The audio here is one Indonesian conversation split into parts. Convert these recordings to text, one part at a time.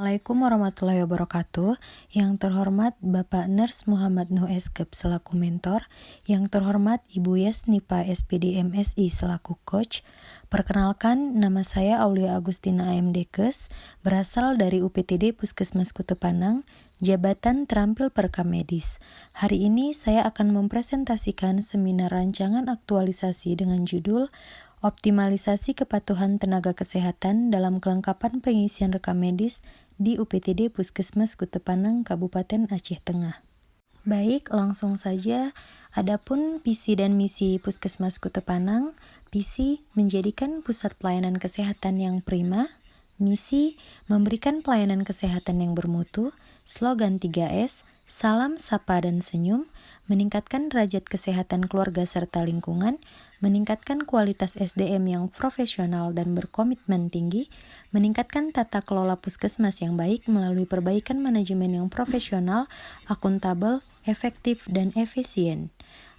Assalamualaikum warahmatullahi wabarakatuh. Yang terhormat Bapak Ners Muhammad Nuh Eskep selaku mentor, yang terhormat Ibu Yasnipa SPD MSI selaku coach. Perkenalkan, nama saya Aulia Agustina AMDkes, berasal dari UPTD Puskesmas Kute Panang, Jabatan Terampil Perekam Medis. Hari ini saya akan mempresentasikan seminar rancangan aktualisasi dengan judul Optimalisasi Kepatuhan Tenaga Kesehatan dalam Kelengkapan Pengisian Rekam Medis di UPTD Puskesmas Kute Panang, Kabupaten Aceh Tengah. Baik, langsung saja. Adapun visi dan misi Puskesmas Kute Panang, visi menjadikan pusat pelayanan kesehatan yang prima, misi memberikan pelayanan kesehatan yang bermutu, slogan 3S, salam, sapa, dan senyum, meningkatkan derajat kesehatan keluarga serta lingkungan, meningkatkan kualitas SDM yang profesional dan berkomitmen tinggi, meningkatkan tata kelola puskesmas yang baik melalui perbaikan manajemen yang profesional, akuntabel, efektif, dan efisien,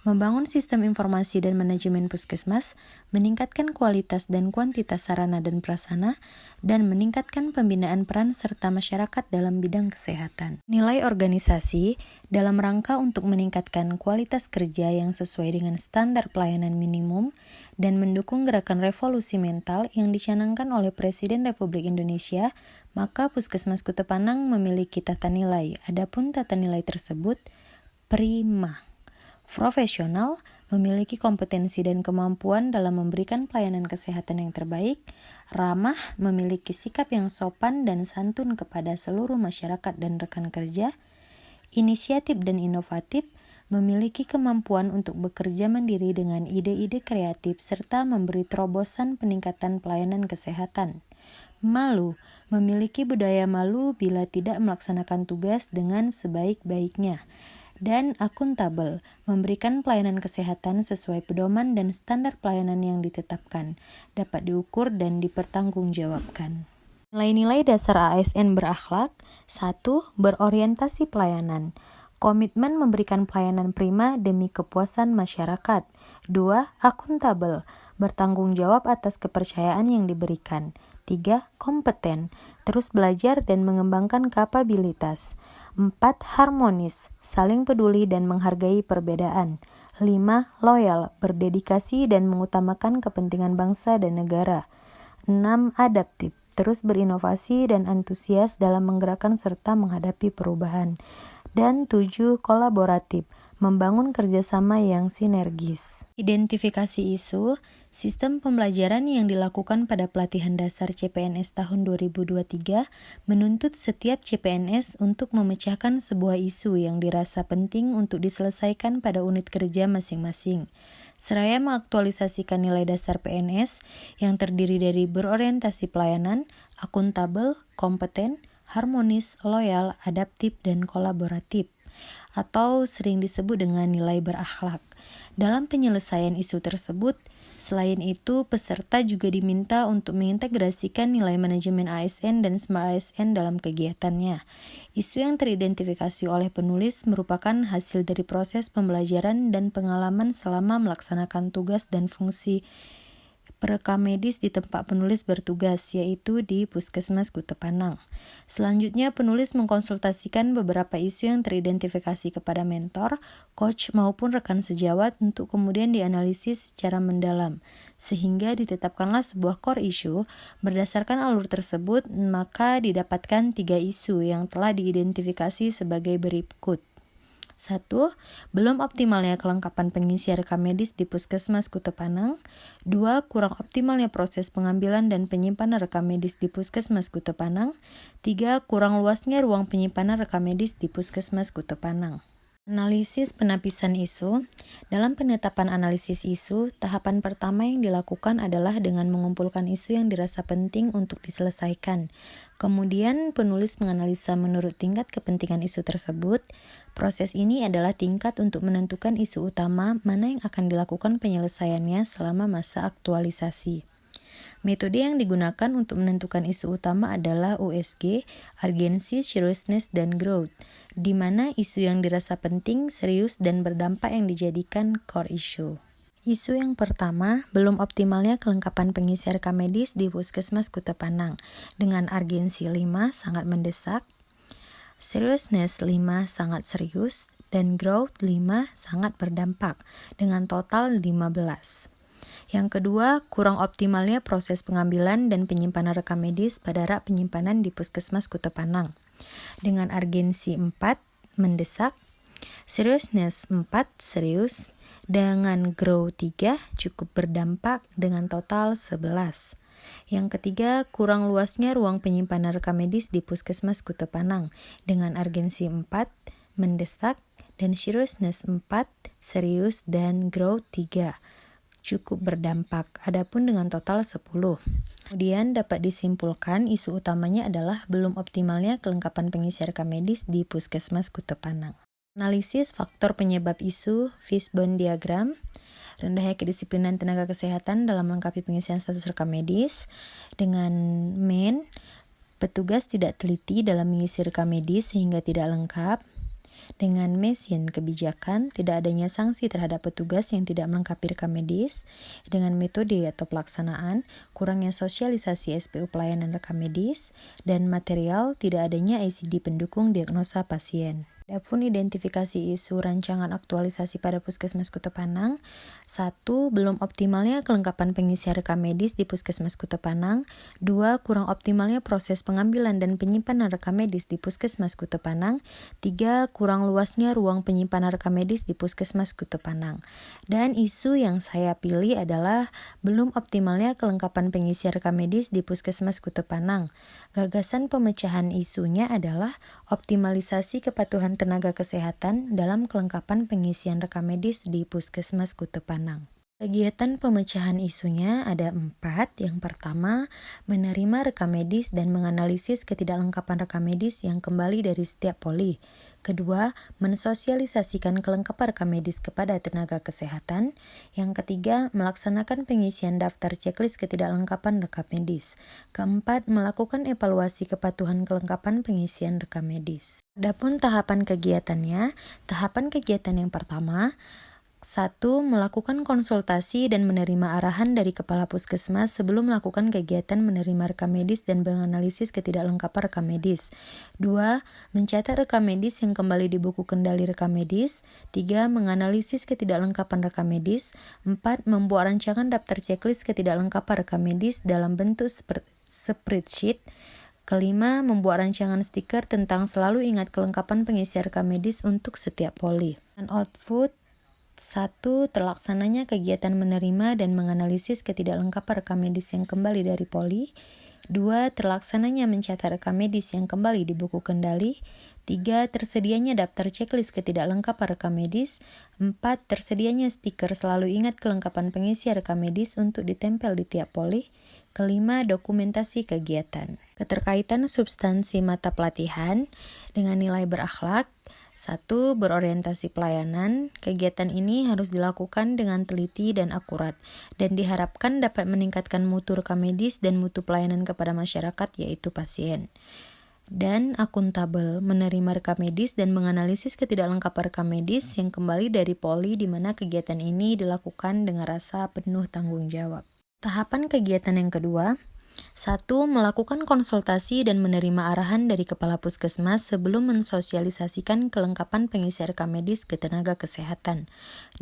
membangun sistem informasi dan manajemen puskesmas, meningkatkan kualitas dan kuantitas sarana dan prasarana, dan meningkatkan pembinaan peran serta masyarakat dalam bidang kesehatan. Nilai organisasi dalam rangka untuk meningkatkan kualitas kerja yang sesuai dengan standar pelayanan minimum dan mendukung gerakan revolusi mental yang dicanangkan oleh Presiden Republik Indonesia, maka Puskesmas Kute Panang memiliki tata nilai. Adapun tata nilai tersebut prima. Profesional, memiliki kompetensi dan kemampuan dalam memberikan pelayanan kesehatan yang terbaik. Ramah, memiliki sikap yang sopan dan santun kepada seluruh masyarakat dan rekan kerja. Inisiatif dan inovatif, memiliki kemampuan untuk bekerja mandiri dengan ide-ide kreatif serta memberi terobosan peningkatan pelayanan kesehatan. Malu, memiliki budaya malu bila tidak melaksanakan tugas dengan sebaik-baiknya. Dan akuntabel, memberikan pelayanan kesehatan sesuai pedoman dan standar pelayanan yang ditetapkan, dapat diukur dan dipertanggungjawabkan. Nilai-nilai dasar ASN berakhlak. 1. Berorientasi pelayanan. Komitmen memberikan pelayanan prima demi kepuasan masyarakat. 2. Akuntabel, bertanggung jawab atas kepercayaan yang diberikan. 3. Kompeten, terus belajar dan mengembangkan kapabilitas. 4. Harmonis, saling peduli dan menghargai perbedaan. 5. Loyal, berdedikasi dan mengutamakan kepentingan bangsa dan negara. 6. Adaptif, terus berinovasi dan antusias dalam menggerakkan serta menghadapi perubahan. Dan 7. Kolaboratif, membangun kerjasama yang sinergis. Identifikasi isu. Sistem pembelajaran yang dilakukan pada pelatihan dasar CPNS tahun 2023 menuntut setiap CPNS untuk memecahkan sebuah isu yang dirasa penting untuk diselesaikan pada unit kerja masing-masing, seraya mengaktualisasikan nilai dasar PNS yang terdiri dari berorientasi pelayanan, akuntabel, kompeten, harmonis, loyal, adaptif, dan kolaboratif, atau sering disebut dengan nilai berakhlak. Dalam penyelesaian isu tersebut, selain itu, peserta juga diminta untuk mengintegrasikan nilai manajemen ASN dan Smart ASN dalam kegiatannya. Isu yang teridentifikasi oleh penulis merupakan hasil dari proses pembelajaran dan pengalaman selama melaksanakan tugas dan fungsi perekam medis di tempat penulis bertugas, yaitu di Puskesmas Kute Panang. Selanjutnya, penulis mengkonsultasikan beberapa isu yang teridentifikasi kepada mentor, coach, maupun rekan sejawat untuk kemudian dianalisis secara mendalam, sehingga ditetapkanlah sebuah core issue. Berdasarkan alur tersebut, maka didapatkan 3 isu yang telah diidentifikasi sebagai berikut. 1. Belum optimalnya kelengkapan pengisian rekam medis di Puskesmas Kute Panang. 2. Kurang optimalnya proses pengambilan dan penyimpanan rekam medis di Puskesmas Kute Panang. 3. Kurang luasnya ruang penyimpanan rekam medis di Puskesmas Kute Panang. Analisis penapisan isu. Dalam penetapan analisis isu, tahapan pertama yang dilakukan adalah dengan mengumpulkan isu yang dirasa penting untuk diselesaikan. Kemudian, penulis menganalisa menurut tingkat kepentingan isu tersebut. Proses ini adalah tingkat untuk menentukan isu utama mana yang akan dilakukan penyelesaiannya selama masa aktualisasi. Metode yang digunakan untuk menentukan isu utama adalah USG, Urgency, Seriousness, dan Growth, di mana isu yang dirasa penting, serius, dan berdampak yang dijadikan core issue. Isu yang pertama, belum optimalnya kelengkapan pengisi rekam medis di Puskesmas Kuta Panang. Dengan urgensi 5 sangat mendesak, seriousness 5 sangat serius, dan growth 5 sangat berdampak, dengan total 15. Yang kedua, kurang optimalnya proses pengambilan dan penyimpanan rekam medis pada rak penyimpanan di Puskesmas Kuta Panang. Dengan urgensi 4 mendesak, seriousness 4 serius, dengan grow 3 cukup berdampak dengan total 11. Yang ketiga, kurang luasnya ruang penyimpanan rekam medis di Puskesmas Kuta Panang dengan urgensi 4 mendesak dan seriousness 4 serius dan grow 3 cukup berdampak, adapun dengan total 10. Kemudian dapat disimpulkan isu utamanya adalah belum optimalnya kelengkapan pengisi rekam medis di Puskesmas Kuta Panang. Analisis faktor penyebab isu Fishbone diagram, rendahnya kedisiplinan tenaga kesehatan dalam melengkapi pengisian status rekam medis. Dengan main, petugas tidak teliti dalam mengisi rekam medis sehingga tidak lengkap. Dengan mesin kebijakan, tidak adanya sanksi terhadap petugas yang tidak melengkapi rekam medis. Dengan metode atau pelaksanaan, kurangnya sosialisasi SPU pelayanan rekam medis. Dan material, tidak adanya ICD pendukung diagnosa pasien. Adapun identifikasi isu rancangan aktualisasi pada Puskesmas Kuta Panang. 1. Belum optimalnya kelengkapan pengisian rekam medis di Puskesmas Kuta Panang. 2. Kurang optimalnya proses pengambilan dan penyimpanan rekam medis di Puskesmas Kuta Panang. 3. Kurang luasnya ruang penyimpanan rekam medis di Puskesmas Kuta Panang. Dan isu yang saya pilih adalah belum optimalnya kelengkapan pengisian rekam medis di Puskesmas Kuta Panang. Gagasan pemecahan isunya adalah optimalisasi kepatuhan tenaga kesehatan dalam kelengkapan pengisian rekam medis di Puskesmas Kuta Panang. Kegiatan pemecahan isunya ada 4. Yang pertama, menerima rekam medis dan menganalisis ketidaklengkapan rekam medis yang kembali dari setiap poli. Kedua, mensosialisasikan kelengkapan rekam medis kepada tenaga kesehatan. Yang ketiga, melaksanakan pengisian daftar checklist ketidaklengkapan rekam medis. Keempat, melakukan evaluasi kepatuhan kelengkapan pengisian rekam medis. Adapun tahapan kegiatannya, tahapan kegiatan yang pertama, 1. Melakukan konsultasi dan menerima arahan dari Kepala Puskesmas sebelum melakukan kegiatan menerima rekam medis dan menganalisis ketidaklengkapan rekam medis. 2. Mencatat rekam medis yang kembali di buku kendali rekam medis. 3. Menganalisis ketidaklengkapan rekam medis. 4. Membuat rancangan daftar checklist ketidaklengkapan rekam medis dalam bentuk spreadsheet. Kelima, membuat rancangan stiker tentang selalu ingat kelengkapan pengisian rekam medis untuk setiap poli. Dan output 1. Terlaksananya kegiatan menerima dan menganalisis ketidaklengkapan rekam medis yang kembali dari poli. 2. Terlaksananya mencatat rekam medis yang kembali di buku kendali. 3. Tersedianya daftar checklist ketidaklengkapan rekam medis. 4. Tersedianya stiker selalu ingat kelengkapan pengisian rekam medis untuk ditempel di tiap poli. Kelima, dokumentasi kegiatan. Keterkaitan substansi mata pelatihan dengan nilai berakhlak. 1. Berorientasi pelayanan. Kegiatan ini harus dilakukan dengan teliti dan akurat dan diharapkan dapat meningkatkan mutu rekam medis dan mutu pelayanan kepada masyarakat yaitu pasien. Dan akuntabel, menerima rekam medis dan menganalisis ketidaklengkapan rekam medis yang kembali dari poli di mana kegiatan ini dilakukan dengan rasa penuh tanggung jawab. Tahapan kegiatan yang kedua, 1. Melakukan konsultasi dan menerima arahan dari Kepala Puskesmas sebelum mensosialisasikan kelengkapan pengisian rekam medis ke tenaga kesehatan.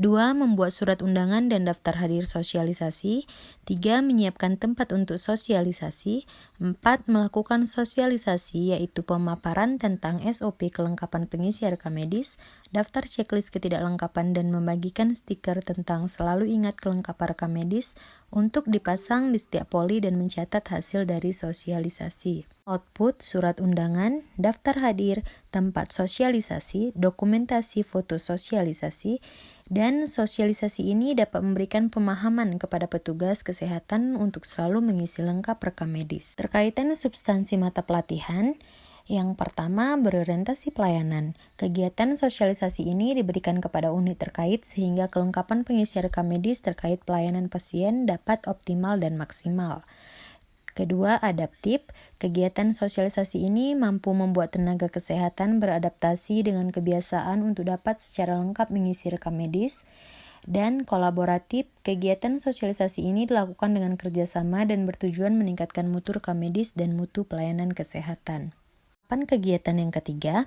2. Membuat surat undangan dan daftar hadir sosialisasi. 3. Menyiapkan tempat untuk sosialisasi. 4. Melakukan sosialisasi yaitu pemaparan tentang SOP kelengkapan pengisian rekam medis, daftar checklist ketidaklengkapan dan membagikan stiker tentang selalu ingat kelengkapan rekam medis untuk dipasang di setiap poli dan mencatat hasil dari sosialisasi. Output surat undangan, daftar hadir, tempat sosialisasi, dokumentasi foto sosialisasi, dan sosialisasi ini dapat memberikan pemahaman kepada petugas kesehatan untuk selalu mengisi lengkap rekam medis. Terkaitan substansi mata pelatihan, yang pertama, berorientasi pelayanan. Kegiatan sosialisasi ini diberikan kepada unit terkait sehingga kelengkapan pengisian rekam medis terkait pelayanan pasien dapat optimal dan maksimal. Kedua, adaptif. Kegiatan sosialisasi ini mampu membuat tenaga kesehatan beradaptasi dengan kebiasaan untuk dapat secara lengkap mengisi rekam medis. Dan kolaboratif, kegiatan sosialisasi ini dilakukan dengan kerjasama dan bertujuan meningkatkan mutu rekam medis dan mutu pelayanan kesehatan. Kegiatan yang ketiga,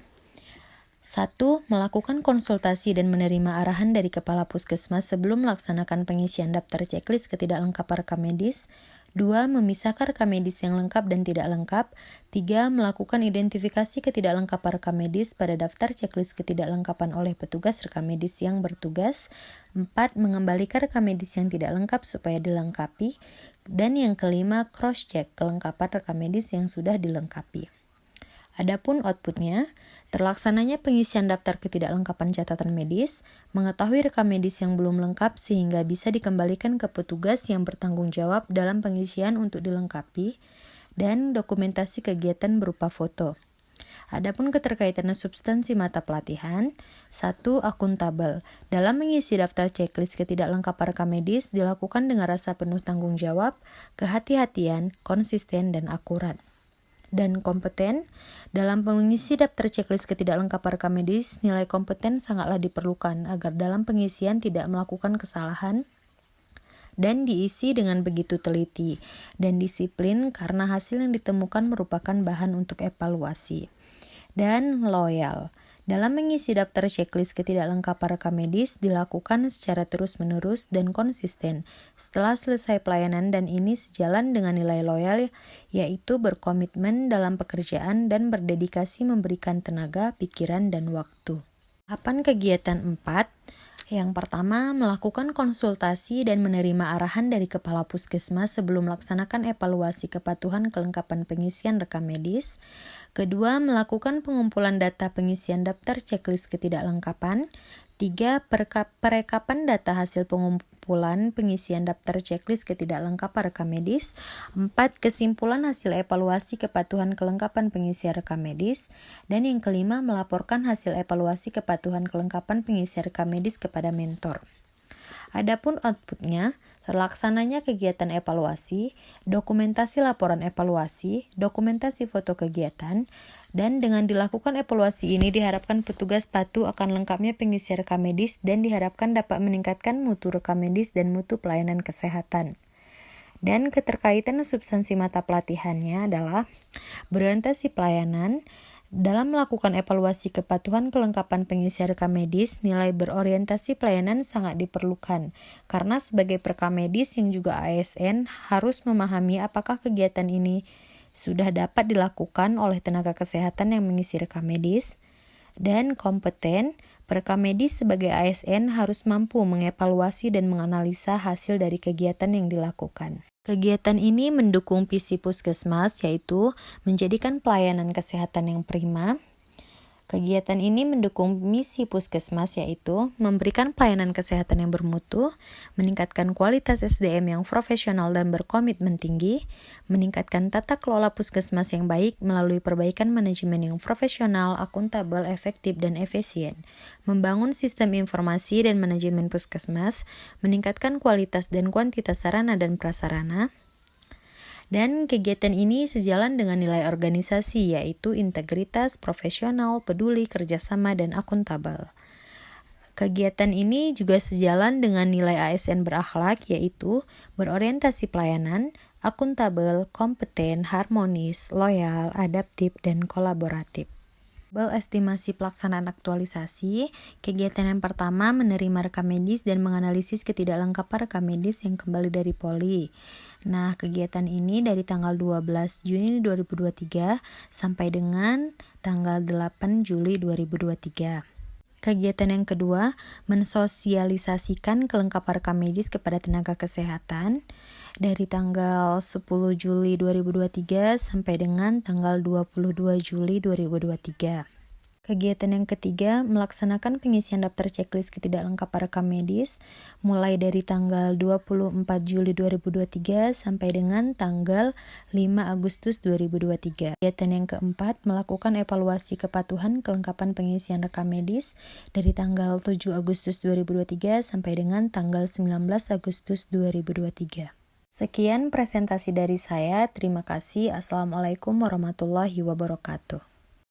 1. Melakukan konsultasi dan menerima arahan dari Kepala Puskesmas sebelum melaksanakan pengisian daftar checklist ketidaklengkapan rekam medis. 2. Memisahkan rekam medis yang lengkap dan tidak lengkap. 3. Melakukan identifikasi ketidaklengkapan rekam medis pada daftar checklist ketidaklengkapan oleh petugas rekam medis yang bertugas. 4. Mengembalikan rekam medis yang tidak lengkap supaya dilengkapi. Dan yang kelima, cross-check kelengkapan rekam medis yang sudah dilengkapi. Adapun outputnya, terlaksananya pengisian daftar ketidaklengkapan catatan medis, mengetahui rekam medis yang belum lengkap sehingga bisa dikembalikan ke petugas yang bertanggung jawab dalam pengisian untuk dilengkapi, dan dokumentasi kegiatan berupa foto. Adapun keterkaitan substansi mata pelatihan, 1. Akuntabel. Dalam mengisi daftar checklist ketidaklengkapan rekam medis dilakukan dengan rasa penuh tanggung jawab, kehati-hatian, konsisten, dan akurat. Dan kompeten, dalam mengisi daftar checklist ketidaklengkapan rekam medis, nilai kompeten sangatlah diperlukan agar dalam pengisian tidak melakukan kesalahan dan diisi dengan begitu teliti dan disiplin karena hasil yang ditemukan merupakan bahan untuk evaluasi. Dan loyal. Dalam mengisi daftar checklist ketidaklengkapan rekam medis dilakukan secara terus-menerus dan konsisten setelah selesai pelayanan, dan ini sejalan dengan nilai loyal, yaitu berkomitmen dalam pekerjaan dan berdedikasi memberikan tenaga, pikiran, dan waktu. Kegiatan 4. Yang pertama, melakukan konsultasi dan menerima arahan dari Kepala Puskesmas sebelum melaksanakan evaluasi kepatuhan kelengkapan pengisian rekam medis. Kedua, melakukan pengumpulan data pengisian daftar checklist ketidaklengkapan. 3. Perekapan data hasil pengumpulan pengisian daftar checklist ketidaklengkapan rekam medis. 4. Kesimpulan hasil evaluasi kepatuhan kelengkapan pengisian rekam medis. Dan yang kelima, melaporkan hasil evaluasi kepatuhan kelengkapan pengisian rekam medis kepada mentor. Adapun outputnya, terlaksananya kegiatan evaluasi, dokumentasi laporan evaluasi, dokumentasi foto kegiatan, dan dengan dilakukan evaluasi ini diharapkan petugas patuh akan lengkapnya pengisian rekam medis dan diharapkan dapat meningkatkan mutu rekam medis dan mutu pelayanan kesehatan. Dan keterkaitan substansi mata pelatihannya adalah berorientasi pelayanan. Dalam melakukan evaluasi kepatuhan kelengkapan pengisian rekam medis, nilai berorientasi pelayanan sangat diperlukan, karena sebagai perekam medis yang juga ASN harus memahami apakah kegiatan ini sudah dapat dilakukan oleh tenaga kesehatan yang mengisi rekam medis. Dan kompeten, perekam medis sebagai ASN harus mampu mengevaluasi dan menganalisa hasil dari kegiatan yang dilakukan. Kegiatan ini mendukung visi Puskesmas, yaitu menjadikan pelayanan kesehatan yang prima. Kegiatan ini mendukung misi Puskesmas, yaitu memberikan pelayanan kesehatan yang bermutu, meningkatkan kualitas SDM yang profesional dan berkomitmen tinggi, meningkatkan tata kelola Puskesmas yang baik melalui perbaikan manajemen yang profesional, akuntabel, efektif, dan efisien, membangun sistem informasi dan manajemen Puskesmas, meningkatkan kualitas dan kuantitas sarana dan prasarana. Dan kegiatan ini sejalan dengan nilai organisasi, yaitu integritas, profesional, peduli, kerjasama, dan akuntabel. Kegiatan ini juga sejalan dengan nilai ASN berakhlak, yaitu berorientasi pelayanan, akuntabel, kompeten, harmonis, loyal, adaptif, dan kolaboratif. Estimasi pelaksanaan aktualisasi. Kegiatan yang pertama menerima rekam medis dan menganalisis ketidaklengkapan rekam medis yang kembali dari Poli. Nah, kegiatan ini dari tanggal 12 Juni 2023 sampai dengan tanggal 8 Juli 2023. Kegiatan yang kedua, mensosialisasikan kelengkapan rekam medis kepada tenaga kesehatan dari tanggal 10 Juli 2023 sampai dengan tanggal 22 Juli 2023. Kegiatan yang ketiga, melaksanakan pengisian daftar checklist ketidaklengkapan rekam medis mulai dari tanggal 24 Juli 2023 sampai dengan tanggal 5 Agustus 2023. Kegiatan yang keempat, melakukan evaluasi kepatuhan kelengkapan pengisian rekam medis dari tanggal 7 Agustus 2023 sampai dengan tanggal 19 Agustus 2023. Sekian presentasi dari saya. Terima kasih. Assalamualaikum warahmatullahi wabarakatuh.